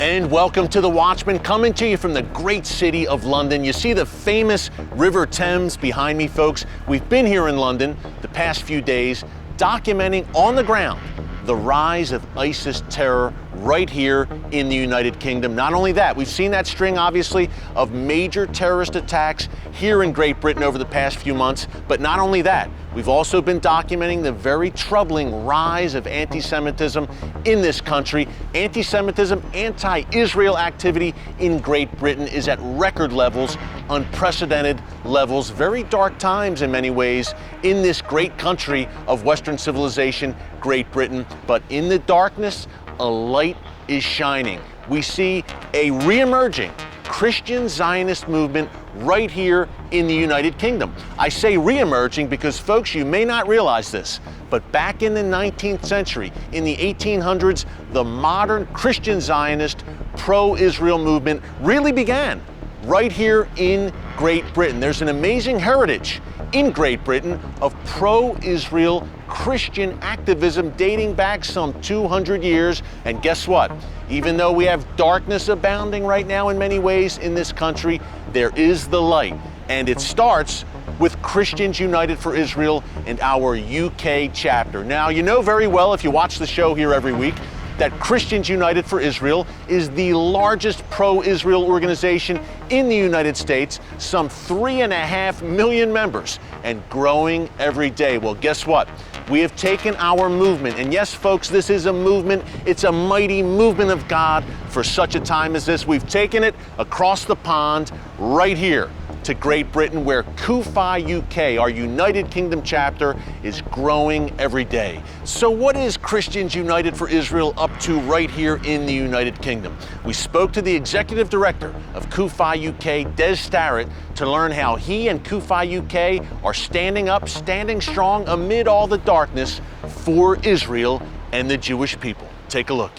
And welcome to The Watchman, coming to you from the great city of London. You see the famous River Thames behind me, folks. We've been here in London the past few days, documenting on the ground the rise of ISIS terror right here in the United Kingdom. Not only that, we've seen that string, obviously, of major terrorist attacks here in Great Britain over the past few months. But not only that, we've also been documenting the very troubling rise of anti-Semitism in this country. Anti-Semitism, anti-Israel activity in Great Britain is at record levels, unprecedented levels, very dark times in many ways in this great country of Western civilization, Great Britain. But in the darkness, a light is shining. We see a re-emerging Christian Zionist movement right here in the United Kingdom. I say re-emerging because, folks, you may not realize this, but back in the 19th century, in the 1800s, the modern Christian Zionist pro-Israel movement really began right here in Great Britain. There's an amazing heritage in Great Britain of pro-Israel Christian activism dating back some 200 years. And guess what? Even though we have darkness abounding right now in many ways in this country, there is the light. And it starts with Christians United for Israel and our UK chapter. Now, you know very well, if you watch the show here every week, that Christians United for Israel is the largest pro-Israel organization in the United States, some 3.5 million members, and growing every day. Well, guess what? We have taken our movement, and yes, folks, this is a movement. It's a mighty movement of God for such a time as this. We've taken it across the pond right here to Great Britain, where CUFI UK, our United Kingdom chapter, is growing every day. So what is Christians United for Israel up to right here in the United Kingdom? We spoke to the executive director of CUFI UK, Des Starrett, to learn how he and CUFI UK are standing up, standing strong amid all the darkness for Israel and the Jewish people. Take a look.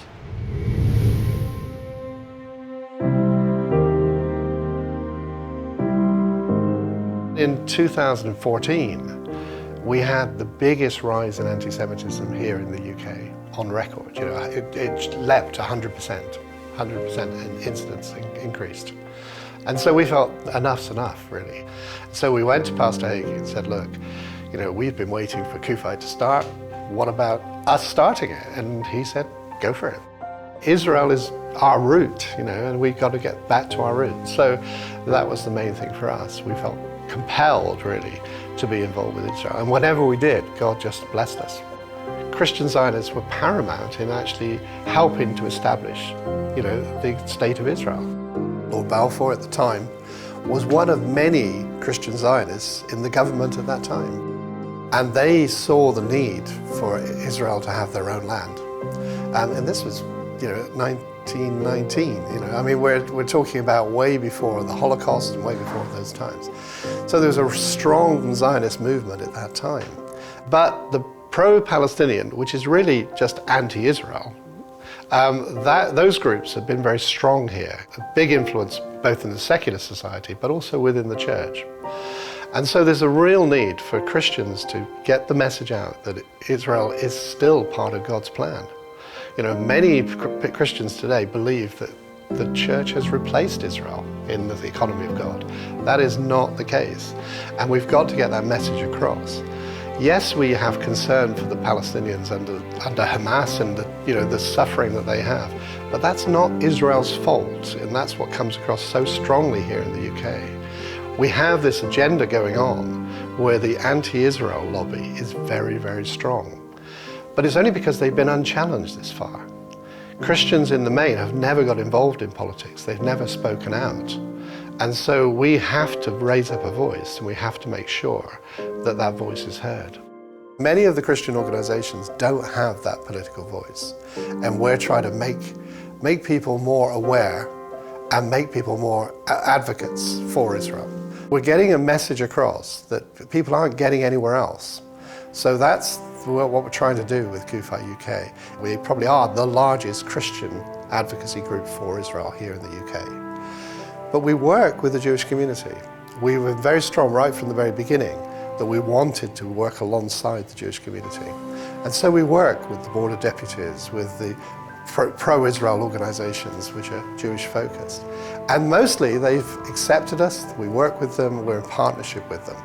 In 2014, we had the biggest rise in anti-Semitism here in the UK on record. You know, it leapt 100%, 100% in incidence increased. And so we felt enough's enough, really. So we went to Pastor Hagee and said, look, you know, we've been waiting for CUFI to start. What about us starting it? And he said, go for it. Israel is our root, you know, and we've got to get back to our roots. So that was the main thing for us. We felt compelled, really, to be involved with Israel. And whatever we did, God just blessed us. Christian Zionists were paramount in actually helping to establish, you know, the state of Israel. Lord Balfour at the time was one of many Christian Zionists in the government at that time. And they saw the need for Israel to have their own land. And this was, you know, 1919, you know, I mean, we're talking about way before the Holocaust and way before those times. So there was a strong Zionist movement at that time. But the pro-Palestinian, which is really just anti-Israel, those groups have been very strong here, a big influence both in the secular society, but also within the church. And so there's a real need for Christians to get the message out that Israel is still part of God's plan. You know, many Christians today believe that the church has replaced Israel in the economy of God. That is not the case. And we've got to get that message across. Yes, we have concern for the Palestinians under Hamas and the suffering that they have, but that's not Israel's fault, and that's what comes across so strongly here in the UK. We have this agenda going on where the anti-Israel lobby is very, very strong. But it's only because they've been unchallenged this far. Christians in the main have never got involved in politics. They've never spoken out. And so we have to raise up a voice, and we have to make sure that that voice is heard. Many of the Christian organizations don't have that political voice. And we're trying to make people more aware and make people more advocates for Israel. We're getting a message across that people aren't getting anywhere else. So that's what we're trying to do with CUFI UK. We probably are the largest Christian advocacy group for Israel here in the UK. But we work with the Jewish community. We were very strong right from the very beginning that we wanted to work alongside the Jewish community. And so we work with the Board of Deputies, with the pro-Israel organizations which are Jewish focused. And mostly they've accepted us, we work with them, we're in partnership with them.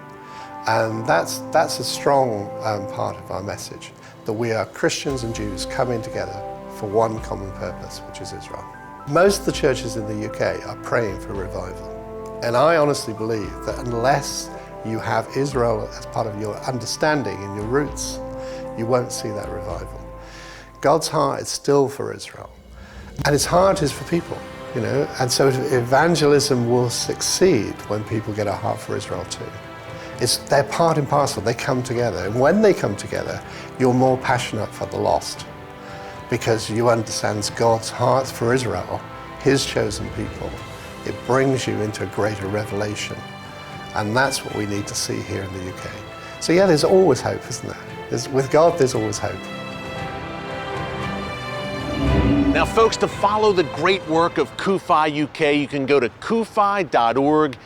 And that's a strong part of our message, that we are Christians and Jews coming together for one common purpose, which is Israel. Most of the churches in the UK are praying for revival. And I honestly believe that unless you have Israel as part of your understanding and your roots, you won't see that revival. God's heart is still for Israel, and his heart is for people, you know, and so evangelism will succeed when people get a heart for Israel too. They're part and parcel, they come together, and when they come together, you're more passionate for the lost, because you understand God's heart for Israel, his chosen people. It brings you into a greater revelation, and that's what we need to see here in the UK. So yeah, there's always hope, isn't there? With God, there's always hope. Now, folks, to follow the great work of CUFI UK, you can go to cufi.org.uk.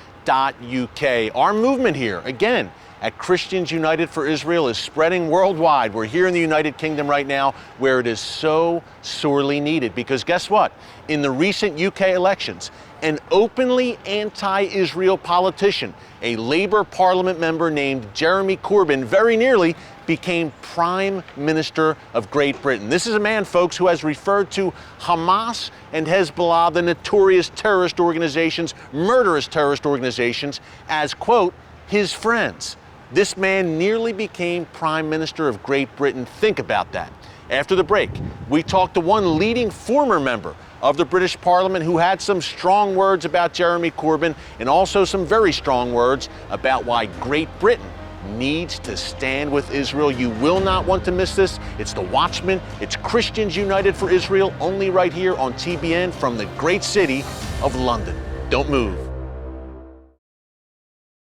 Our movement here, again, at Christians United for Israel, is spreading worldwide. We're here in the United Kingdom right now, where it is so sorely needed. Because guess what? In the recent UK elections, an openly anti-Israel politician, a Labour Parliament member named Jeremy Corbyn, very nearly became Prime Minister of Great Britain. This is a man, folks, who has referred to Hamas and Hezbollah, the notorious terrorist organizations, murderous terrorist organizations, as, quote, his friends. This man nearly became Prime Minister of Great Britain. Think about that. After the break, we talked to one leading former member of the British Parliament who had some strong words about Jeremy Corbyn, and also some very strong words about why Great Britain needs to stand with Israel. You will not want to miss this. It's The Watchman. It's Christians United for Israel, only right here on TBN from the great city of London. Don't move.